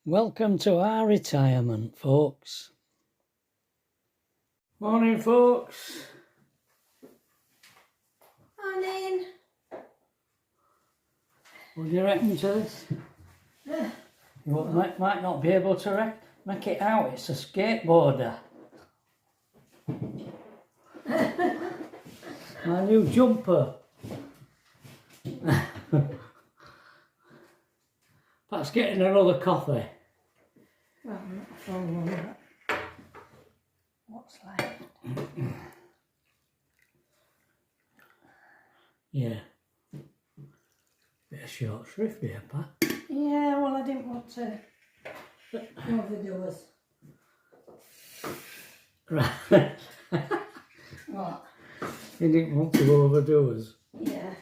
Welcome to our retirement, folks. Morning, folks. Morning. What do you reckon to this? You might not be able to make it out. It's a skateboarder. My new jumper. Perhaps getting another coffee. Well, not a full one, but what's left? Yeah. Bit of short shrift here, Pat. Yeah, well, I didn't want to overdo us. Right. What? You didn't want to overdo us. Yeah.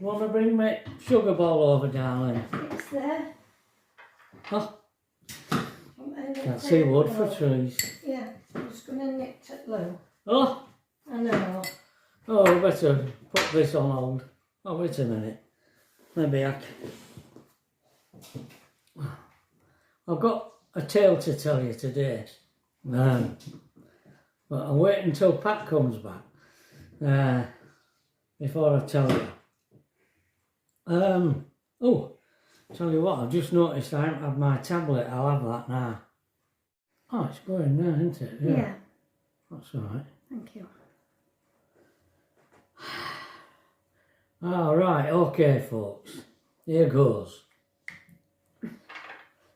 Want to bring me sugar bowl over, darling? It's there. Oh, can't see wood for trees. Yeah, I'm just going to nick it low. Oh, I know. oh, I better put this on hold. Oh, wait a minute. Maybe I can. I've got a tale to tell you today. But I'll wait until Pat comes back before I tell you. Oh, tell you what, I've just noticed I haven't had my tablet. I'll have that now. Oh, it's going now, isn't it? Yeah. That's all right. Thank you. All right, okay, folks. Here goes.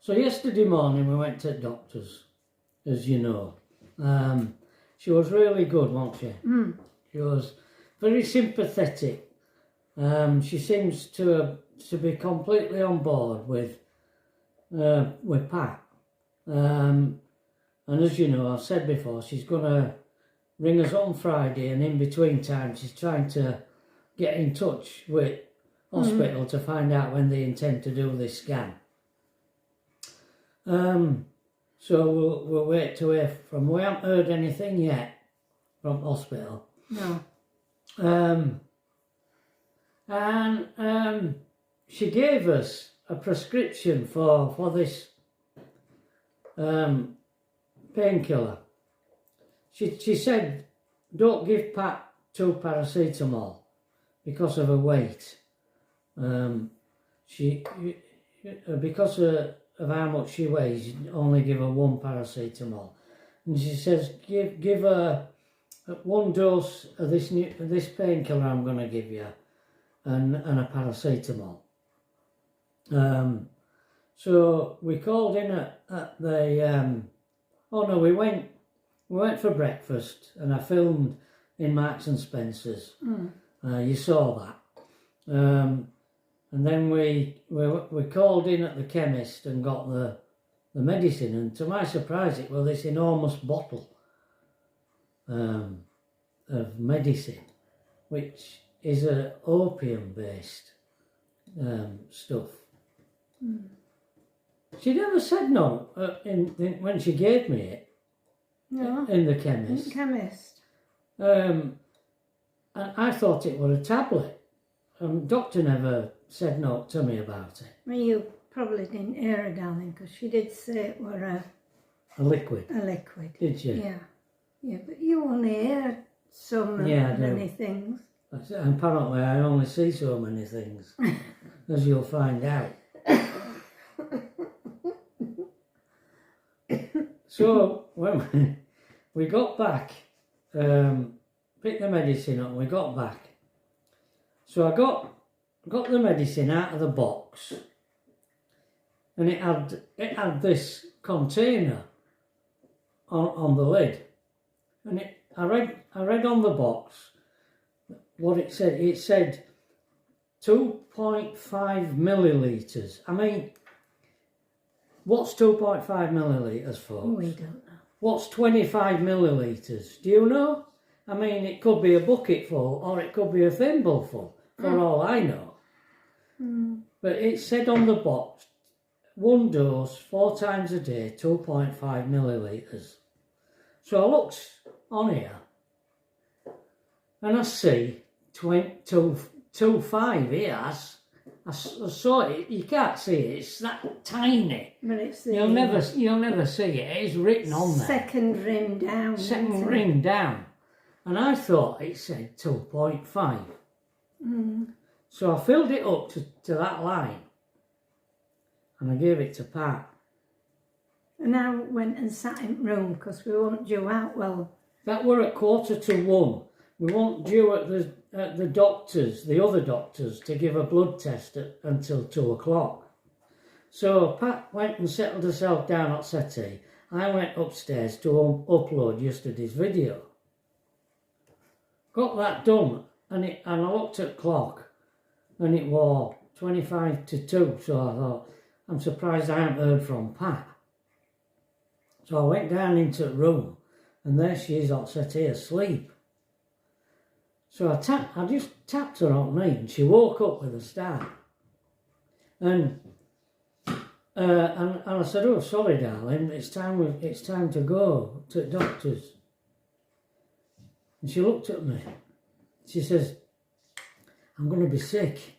So yesterday morning we went to the doctor's, as you know. She was really good, wasn't she? Mm. She was very sympathetic. She seems to be completely on board with Pat. And as you know, I've said before, she's going to ring us on Friday, and in between time she's trying to get in touch with hospital to find out when they intend to do this scan. So we'll wait to hear from. We haven't heard anything yet from hospital. No. And she gave us a prescription for this painkiller. She said, don't give Pat 2 paracetamol because of her weight. Because of how much she weighs, only give her 1 paracetamol. And she says, give her 1 dose of this painkiller I'm going to give you, and a paracetamol. So we called in at the. We went for breakfast, and I filmed in Marks and Spencer's. You saw that. And then we called in at the chemist and got the medicine, and to my surprise it was this enormous bottle of medicine, which is a opium based stuff. She never said no when she gave me it. No. In the chemist. Chemist. And I thought it was a tablet. Doctor never said no to me about it. Well, you probably didn't hear her, darling, because she did say it were A liquid. a liquid. Did you? Yeah. Yeah, but you only hear so many things. And apparently I only see so many things, as you'll find out. So when we got back, picked the medicine up, and we got back. So I got the medicine out of the box, and it had this container on the lid, and I read on the box what it said. It said 2.5 millilitres. I mean, what's 2.5 millilitres, folks? We don't know. What's 25 millilitres? Do you know? I mean, it could be a bucket full, or it could be a thimble full, for all I know. But it said on the box, 1 dose, 4 times a day, 2.5 millilitres. So I looked on here, and I see 2.5 here. I saw it. You can't see it. It's that tiny. But it's You'll never see it. It's written on there. Second ring down. Second ring down. And I thought it said 2.5. So I filled it up to that line. And I gave it to Pat. And I went and sat in room because we weren't due out well. That were at 1:45. We weren't due at the doctors, the other doctors, to give a blood test until 2 o'clock. So Pat went and settled herself down at settee. I went upstairs to upload yesterday's video. Got that done, and I looked at the clock, and it was 25 to 2. So I thought, I'm surprised I haven't heard from Pat. So I went down into the room, and there she is on settee asleep. So I just tapped her on the knee, and she woke up with a start. And I said, "Oh, sorry, darling, it's time to go to the doctors." And she looked at me. She says, "I'm going to be sick.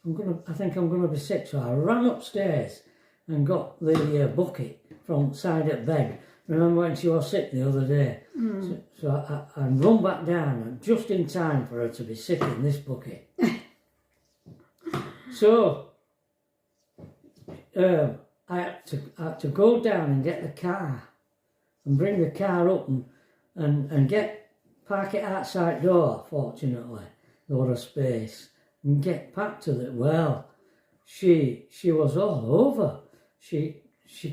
I think I'm going to be sick." So I ran upstairs and got the bucket from the side of the bed. Remember when she was sick the other day? So I run back down, and just in time for her to be sick in this bucket. So I had to go down and get the car and bring the car up and park it outside door. Fortunately, there was a space, and get Pat to the well. She was all over. She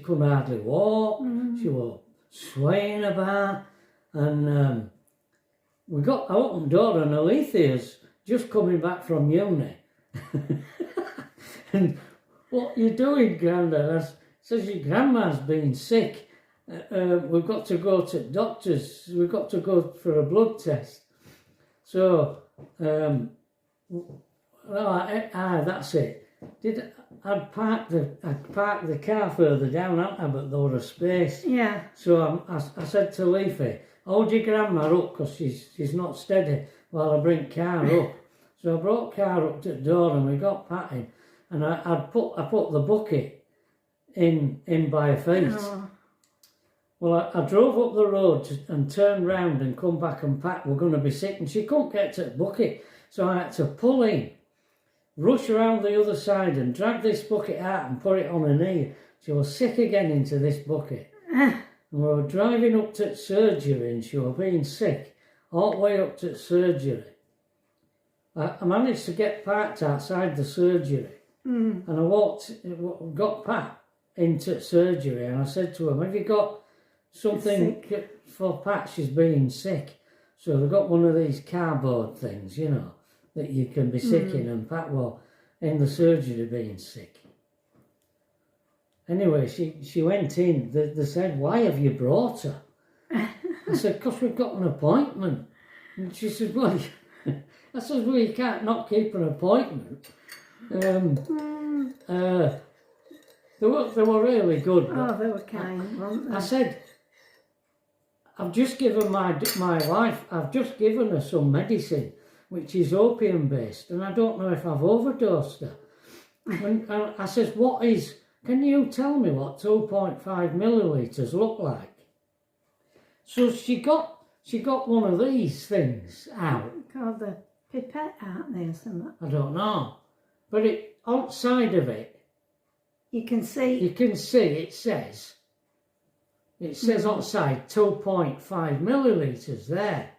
couldn't hardly walk. She was swaying about, and I opened the door, and Alethea's just coming back from uni. And what you doing, Grandad? Says your grandma's been sick. We've got to go to doctors. We've got to go for a blood test. So, that's it. I'd parked the car further down, hadn't I? But there was a space. Yeah. So I said to Leafy, "Hold your grandma up, because she's not steady while I bring car up." So I brought car up to the door, and we got Pat in, and I put the bucket in by her feet. Oh. Well, I drove up the road and turned round and come back, and Pat were going to be sick, and she couldn't get to the bucket, so I had to pull in, rush around the other side and drag this bucket out and put it on her knee. She was sick again into this bucket. And we were driving up to the surgery, and she was being sick all the way up to the surgery. I managed to get parked outside the surgery, and I got Pat into surgery, and I said to him, "Have you got something for Pat? She's being sick." So they got one of these cardboard things, that you can be sick in, and Pat was in the surgery being sick. Anyway, she went in. They said, "Why have you brought her?" I said, "Because we've got an appointment." And she said, "Well," I said, "Well, you can't not keep an appointment." They were really good. Oh, they were kind, weren't they? I said, "I've just given my wife, I've just given her some medicine, which is opium based, and I don't know if I've overdosed her." And I says, "Can you tell me what 2.5 millilitres look like?" So she got one of these things out. Called the pipette, aren't they, or something? I don't know, but outside of it, you can see it says outside 2.5 millilitres there.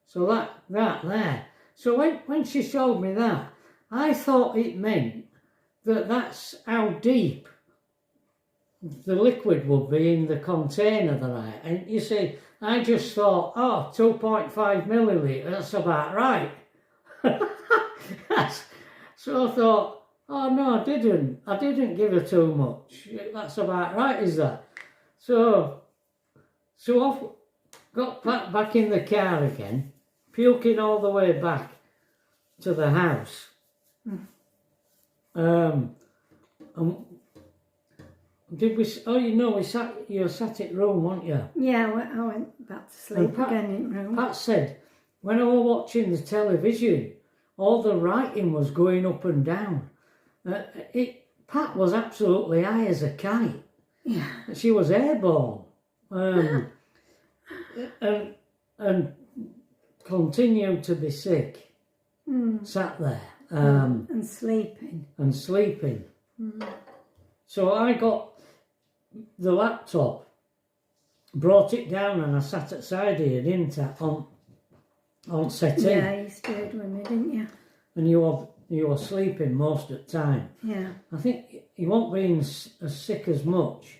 So that there. So when she showed me that, I thought it meant that's how deep the liquid would be in the container and you see, I just thought, 2.5 millilitres, that's about right. So I thought, oh no, I didn't give her too much. That's about right, is that? So I got back in the car again, puking all the way back to the house. Did we? Oh, you sat at room, weren't you? Yeah, I went back to sleep again in room. Pat said, when I was watching the television all the writing was going up and down. Pat was absolutely high as a kite. Yeah. She was airborne. And continued to be sick. Sat there. And sleeping. And sleeping. So I got the laptop, brought it down, and I sat outside here, didn't I, on settee. Yeah, you stayed with me, didn't you? And you were sleeping most of the time. Yeah. I think you won't be as sick as much.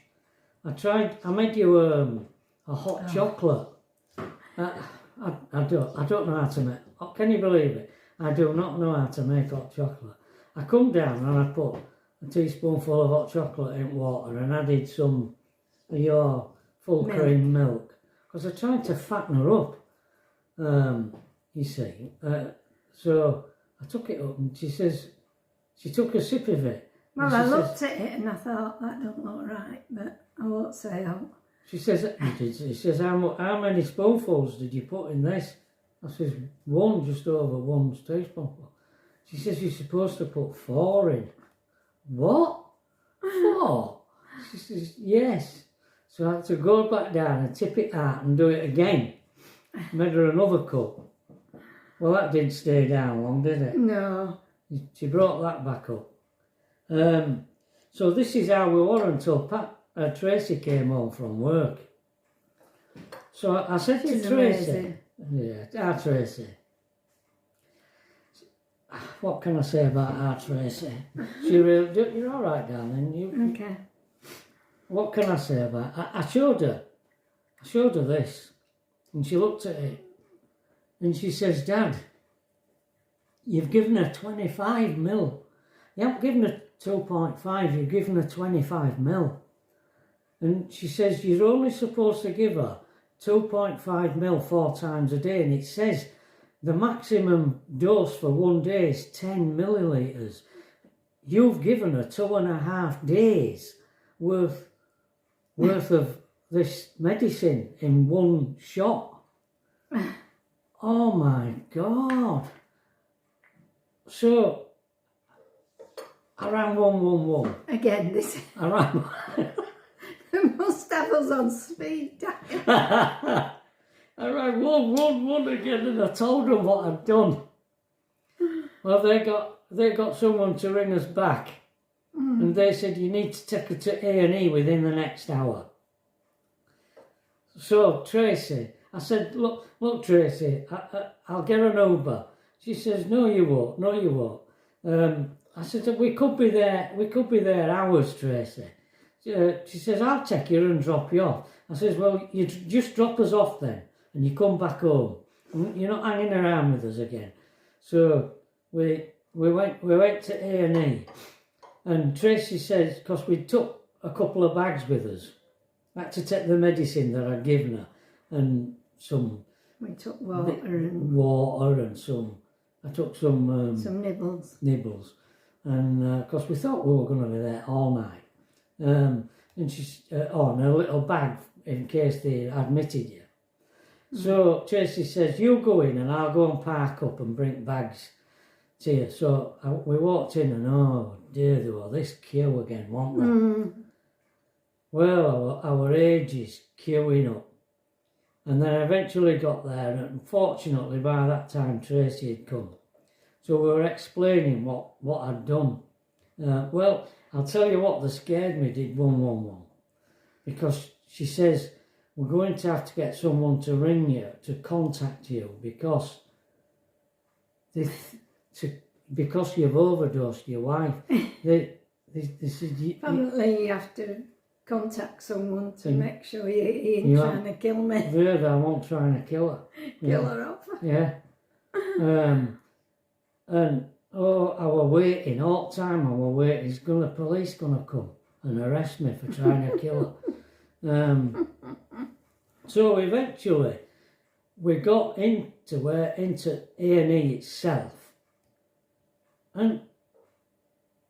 I made you a hot chocolate. I don't know how to make. Can you believe it? I do not know how to make hot chocolate. I come down and I put a teaspoonful of hot chocolate in water and added some of your full cream milk because I tried to fatten her up. You see, so I took it up and she took a sip of it. Well, I looked at it and I thought that don't look right, but I won't say out. She says, how many spoonfuls did you put in this? I says, one, just over 1 teaspoonful. She says, you're supposed to put 4 in. What? 4? She says, yes. So I had to go back down and tip it out and do it again. Made her another cup. Well, that didn't stay down long, did it? No. She brought that back up. So this is how we were until Tracy came home from work. So I said to Tracy, our Tracy, what can I say about our Tracy? You're all right, darling. Okay. What can I say about her? I showed her this, and she looked at it, and she says, Dad, you've given her 25 mil. You haven't given her 2.5, you've given her 25 mil. And she says, you're only supposed to give her 2.5 mil 4 times a day. And it says the maximum dose for 1 day is 10 millilitres. You've given her 2.5 days worth of this medicine in one shot. Oh my God. So I rang 111. Again, this. I rang. They must have us on speed dial. I rang 111 again and I told them what I'd done. Well, they got someone to ring us back, and they said you need to take her to A&E within the next hour. So Tracy, I said, look, Tracy, I'll get an Uber. She says, no, you won't. I said, we could be there hours, Tracy. She says, I'll take you and drop you off. I says, well, you just drop us off then, and you come back home. You're not hanging around with us again. So we went to A&E, and Tracy says, because we took a couple of bags with us, I had to take the medicine that I'd given her, and some. We took water and some. I took some nibbles. Nibbles, and because we thought we were going to be there all night. And she's on a little bag in case they admitted you. So Tracy says, you go in and I'll go and park up and bring bags to you. So we walked in and oh dear, there was this queue again, wasn't there? Well, our ages queuing up. And then I eventually got there, and unfortunately by that time Tracy had come. So we were explaining what I'd done. Well, I'll tell you what, that scared me, did 111. Because she says, we're going to have to get someone to ring you, to contact you, because you've overdosed your wife. Apparently you have to contact someone to make sure he ain't trying to kill me. Yeah, I won't trying to kill her. Kill her off. Yeah. And I were waiting, all the time I were waiting, the police gonna come and arrest me for trying to kill her. So eventually we got into A&E itself, and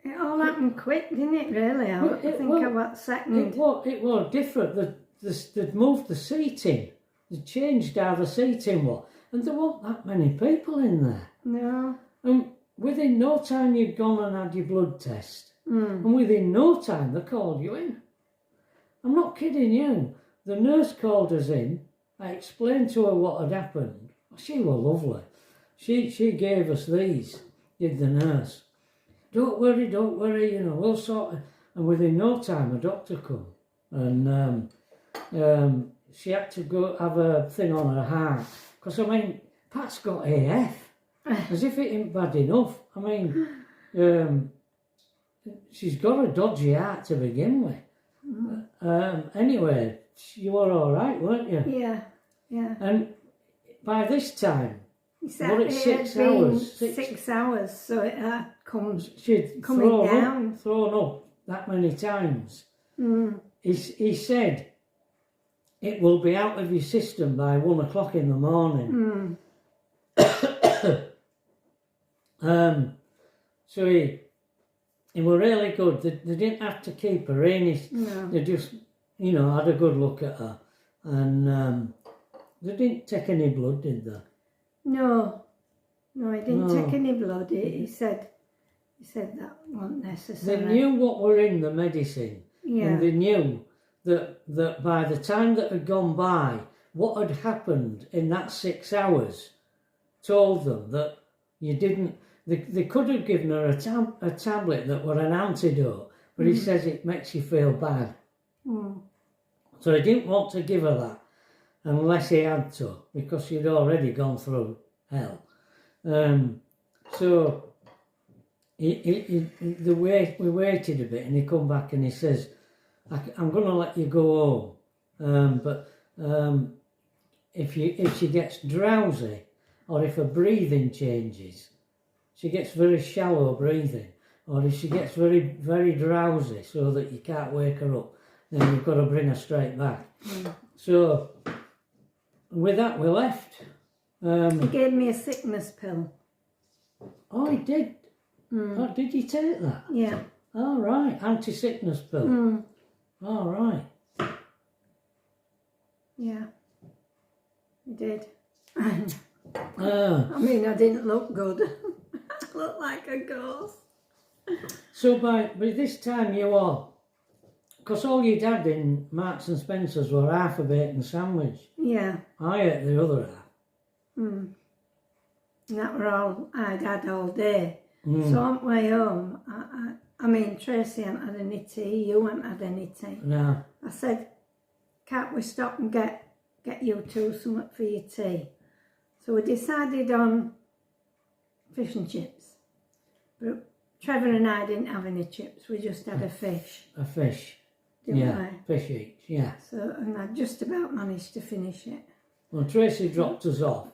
it all happened quick, didn't it, really? I think about second. It was different. They'd moved the seating. They changed how the seating was. And there weren't that many people in there. No. And within no time you'd gone and had your blood test. And within no time they called you in. I'm not kidding you. The nurse called us in. I explained to her what had happened. She was lovely. She gave us these, did the nurse. Don't worry, you know, we'll sort it. And within no time a doctor come. And she had to go have a thing on her heart. Because, I mean, Pat's got AF. As if it ain't bad enough. I mean, she's got a dodgy heart to begin with. Anyway, you were all right, weren't you? Yeah, yeah. And by this time, What it 6 hours? 6 hours, so it comes She'd coming down. Thrown up that many times. He said it will be out of your system by 1 o'clock in the morning. So he were really good. They didn't have to keep her in. They just, you know, had a good look at her. And they didn't take any blood, did they? No, he didn't take any blood. He said that wasn't necessary. They knew what were in the medicine. Yeah. And they knew that by the time that had gone by, what had happened in that 6 hours told them that you didn't... They could have given her a tablet that were an antidote, but he says it makes you feel bad. So he didn't want to give her that unless he had to, because she'd already gone through hell. So we waited a bit, and he come back and he says, I'm going to let you go home, but if she gets drowsy, or if her breathing changes, she gets very shallow breathing, or if she gets very, very drowsy so that you can't wake her up, then you've got to bring her straight back. So with that we left. He gave me a sickness pill. Oh, he did? Oh, did you take that? Yeah. All right, anti-sickness pill. All right. Yeah, he did. Ah. I mean, I didn't look good. I looked like a ghost. So by this time you are, because all you'd had in Marks and Spencer's were half a bacon sandwich. Yeah. I ate the other half. And that were all I'd had all day. So on my way home, I mean, Tracy hadn't had any tea, you hadn't had any tea. No. I said, can't we stop and get you two something for your tea? So we decided on fish and chips. But Trevor and I didn't have any chips, we just had a fish. A fish. Didn't Yeah, we? fish each, yeah. So, and I just about managed to finish it. Well, Tracy dropped us off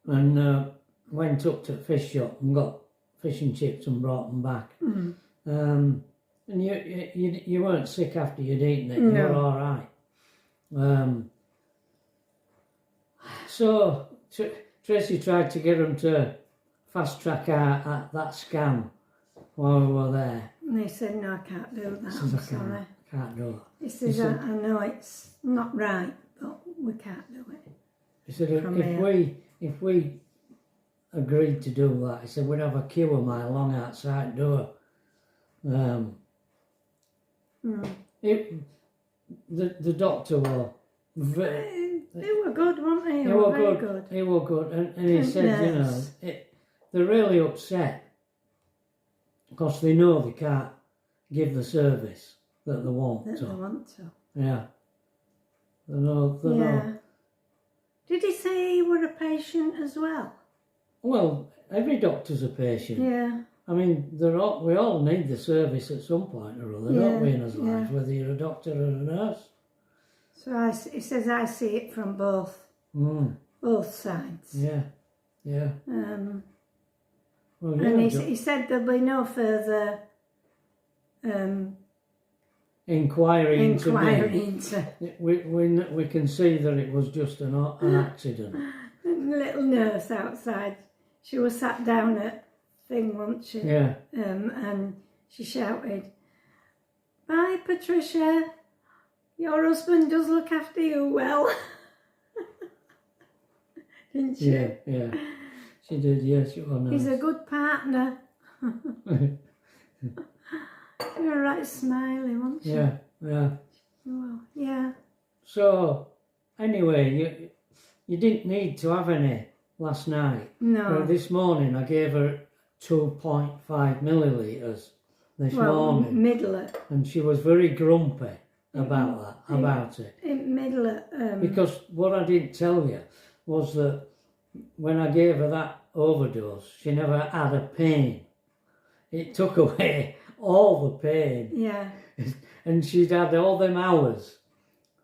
and went up to the fish shop and got fish and chips and brought them back. And you weren't sick after you'd eaten it, you were all right. So Tracy tried to get them to fast track at that scan while we were there. And he said, no, I can't do that, I'm sorry. Can't do that. He says, I know it's not right, but we can't do it. He said, if we agreed to do that, he said, we'd have a queue a mile long outside door. The doctor were They were good, weren't they? They were very good. They were good, and he said, you know, they're really upset because they know they can't give the service that they want That to. they want to. Yeah. They know. Did he say you were a patient as well? Well, every doctor's a patient. Yeah. I mean, we all need the service at some point or other, don't we, in our lives, whether you're a doctor or a nurse. So he says I see it from both sides. Yeah, yeah. Well, and he said there'll be no further inquiry into into. We can see that it was just an accident. And the little nurse outside, she was sat down at thing, wasn't she? Yeah. And she shouted, "Bye, Patricia. Your husband does look after you well." Didn't she? Yeah, yeah. She did, yes, she was nice. He's a good partner. You're right smiley, wasn't she? Yeah, yeah. Well, yeah. So, anyway, you didn't need to have any last night. No. This morning I gave her 2.5 millilitres this morning. Middle And she was very grumpy about it. in middle Because what I didn't tell you was that when I gave her that overdose, she never had a pain. It took away all the pain. yeah, And she'd had all them hours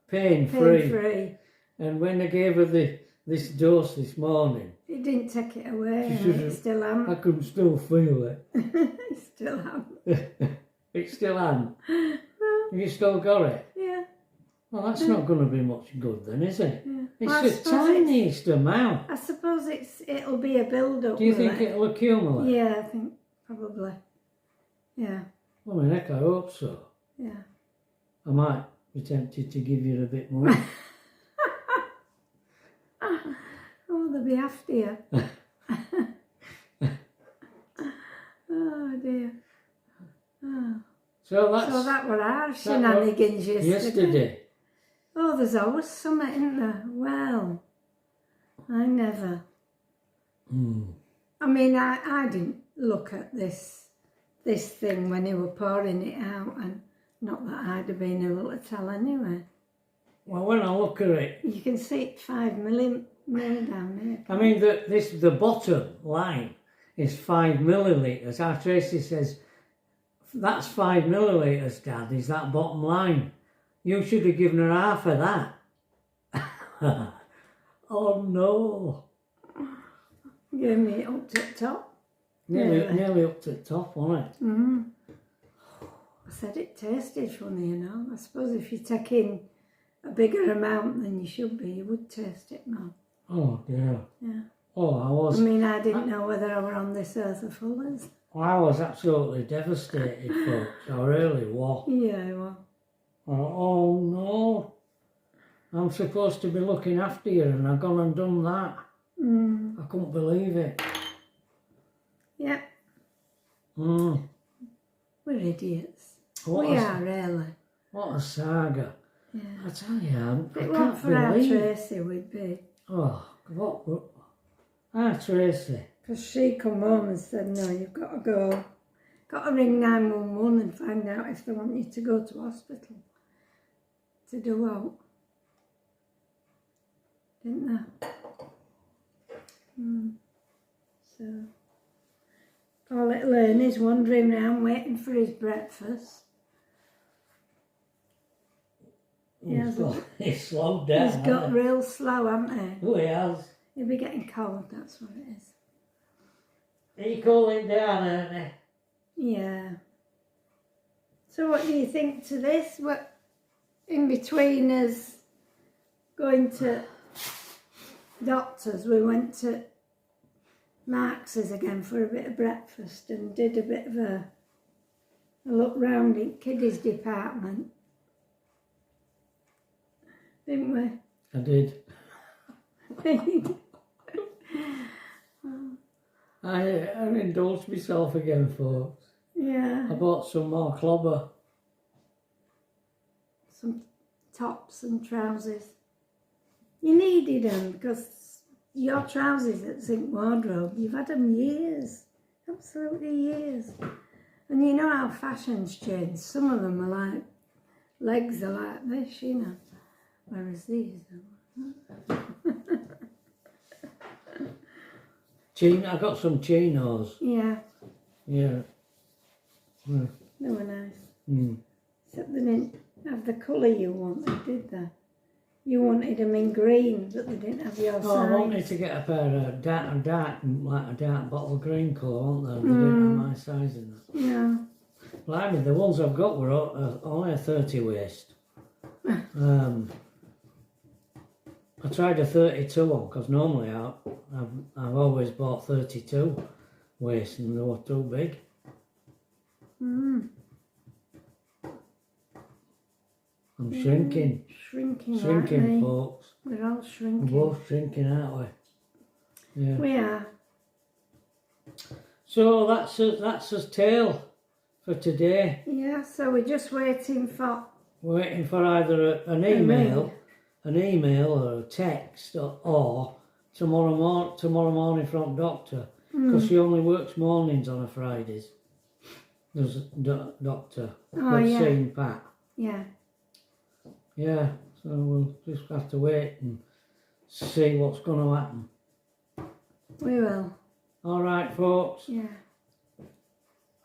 pain-free. pain-free. And when I gave her this dose this morning, It didn't take it away. She It still am. I could still feel it. It still am. It still hadn't. You still got it? Yeah. Well, that's not going to be much good then, is it? Yeah. It's Well, I the suppose tiniest amount. I suppose it'll be a build-up. Do you will think it? it'll accumulate? Yeah, I think probably. Yeah, Well, I mean, heck, I hope so. yeah. I might be tempted to give you a bit more. Oh, they'll be after you. Oh dear. Oh. So that were our shenanigans yesterday. Oh, there's always something, isn't there? Well, I never. I mean, I didn't look at this thing when they were pouring it out, and not that I'd have been able to tell anyway. Well, when I look at it, You can see it 5 milli down there. I mean, the bottom line is 5 millilitres. Our Tracy says, that's 5 millilitres, Dad, is that bottom line. You should have given her half of that. Oh, no. Gave me it up to the top. Nearly up to the top, wasn't it? Mm. I said it tasted funny, you know. I suppose if you take in a bigger amount than you should be, you would taste it more. Oh, dear. Yeah. Oh, I mean, I didn't know whether I were on this earth of fullers. I was absolutely devastated, folks. I really was. Yeah, well. Oh, no. I'm supposed to be looking after you and I've gone and done that. I couldn't believe it. Yeah, Mm. we're idiots. What We a- are, really. What a saga. Yeah. I tell you, If I it weren't can't for our believe. Tracy, we'd be. Oh, what? Our Tracy. Because she come home and said, no, you've got to go. Got to ring 911 and find out if they want you to go to hospital. To do what? Didn't they? So, poor little Ernie's wandering around waiting for his breakfast. Yeah, He's slowed down. He's got real slow, hasn't he? Oh, he has. He'll be getting cold, that's what it is. He cooling down, ain't Yeah. So what do you think to this? What, in between us going to doctors, we went to Marx's again for a bit of breakfast and did a bit of a look round in kiddies department. Didn't we? I did. I indulged myself again, folks. Yeah. I bought some more clobber. Some tops and trousers. You needed them because your trousers at Zinc Wardrobe, you've had them years. Absolutely years. And you know how fashion's changed. Some of them are like, legs are like this, you know. Whereas these are... I got some chinos. Yeah, Yeah. Mm. they were nice. Mm. Except they didn't have the colour you wanted, did they? You wanted them in green, but they didn't have your size. Oh, I wanted to get a pair of like a dark bottle green colour, weren't they? They didn't have my size in that. Yeah. Blimey, the ones I've got were only a 30 waist. I tried a 32 on because normally I've always bought 32 waist and they were too big. Mm. I'm shrinking. Shrinking, Shrinking, aren't we? folks. We're all shrinking. We're both shrinking, aren't we? Yeah. We are. So that's us tale for today. Yeah, so we're just waiting for... Waiting for either an email or a text or tomorrow morning from doctor, because she only works mornings on a Fridays. There's a doctor that's seeing Pat. Yeah. Yeah, so we'll just have to wait and see what's going to happen. We will. All right, folks. Yeah.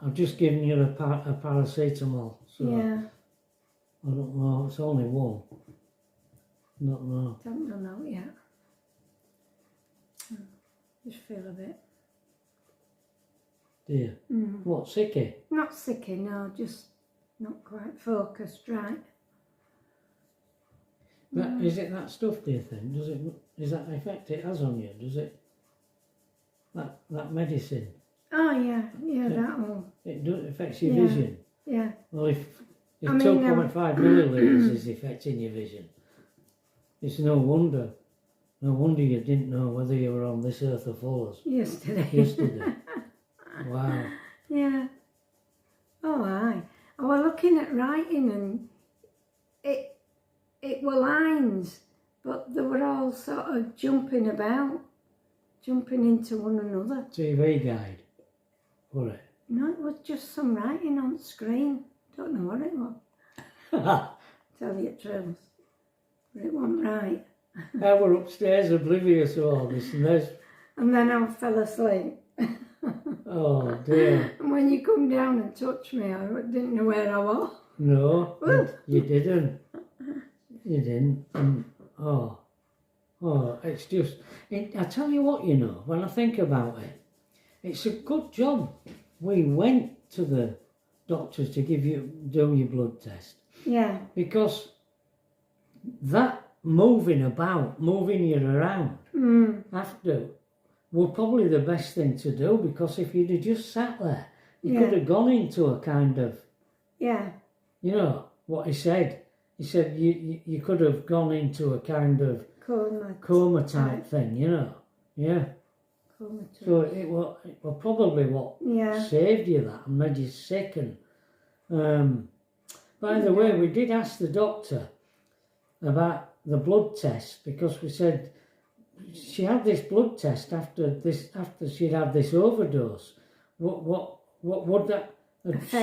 I've just given you a paracetamol. So Yeah. I don't know. It's only one. Don't know. Don't know yet. Just feel a bit. Dear. What, sicky? Not sicky, no. Just not quite focused right. Is it that stuff, do you think? Is that the effect it has on you? Does it? That medicine? Oh, yeah. Yeah, that will. It affects your vision? Yeah. Well, if 2.5 millilitres is affecting your vision, it's no wonder. No wonder you didn't know whether you were on this earth or full yesterday. Wow. Yeah. Oh, aye. I was looking at writing and it were lines, but they were all sort of jumping about, jumping into one another. TV guide, was it? No, it was just some writing on the screen. Don't know what it was. Tell you the truth. But it wasn't right. I were upstairs oblivious to all this and then I fell asleep. Oh dear. And when you come down and touch me, I didn't know where I was. No, you didn't. You didn't. It's just... I tell you what, you know, when I think about it, it's a good job we went to the doctors to do your blood test. Yeah. Because that moving you around after were probably the best thing to do, because if you'd have just sat there, you could have gone into a kind of... Yeah. You know, what he said. He said you could have gone into a kind of coma type thing, you know. Yeah. So it was probably what saved you that and made you sick. And by the way, we did ask the doctor about the blood test, because we said she had this blood test after she'd had this overdose. What would that have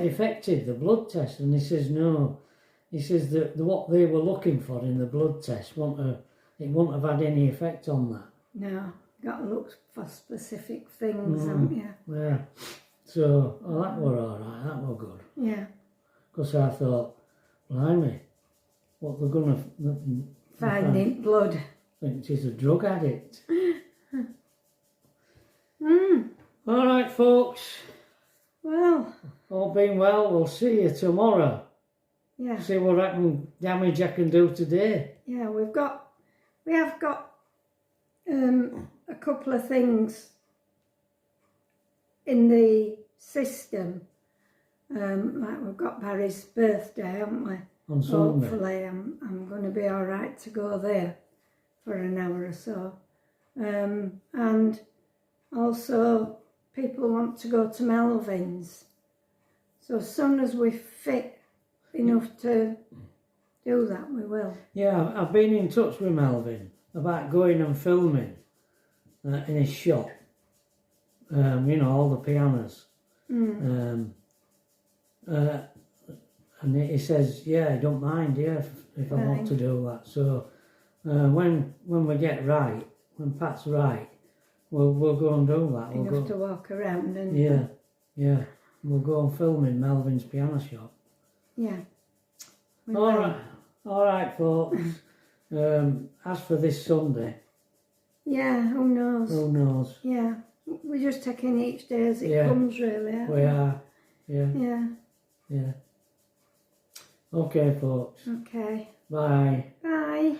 affected the blood test? And he says no. He says that what they were looking for in the blood test it wouldn't have had any effect on that. No, you got to look for specific things, haven't you? Yeah. So, that were all right. That were good. Yeah. Because I thought, blimey, what they're going to find in blood. I think she's a drug addict. All right, folks. Well. All being well, we'll see you tomorrow. Yeah. See what damage I can do today. Yeah, we have got a couple of things in the system. Like we've got Barry's birthday, haven't we? On Sunday. Hopefully I'm going to be all right to go there for an hour or so. And also people want to go to Melvin's. So as soon as we fit enough to do that, we will. Yeah, I've been in touch with Melvin about going and filming in his shop. You know, all the pianos. And he says, yeah, he don't mind, if I want to do that. So when we get right, when Pat's right, we'll go and do that. Enough to walk around and... Yeah. We'll go and film in Melvin's piano shop. Yeah. All right, folks. As for this Sunday... Yeah, who knows? Who knows? Yeah. We're just taking each day as it comes, really. We are. Yeah. Okay, folks. Okay. Bye. Bye.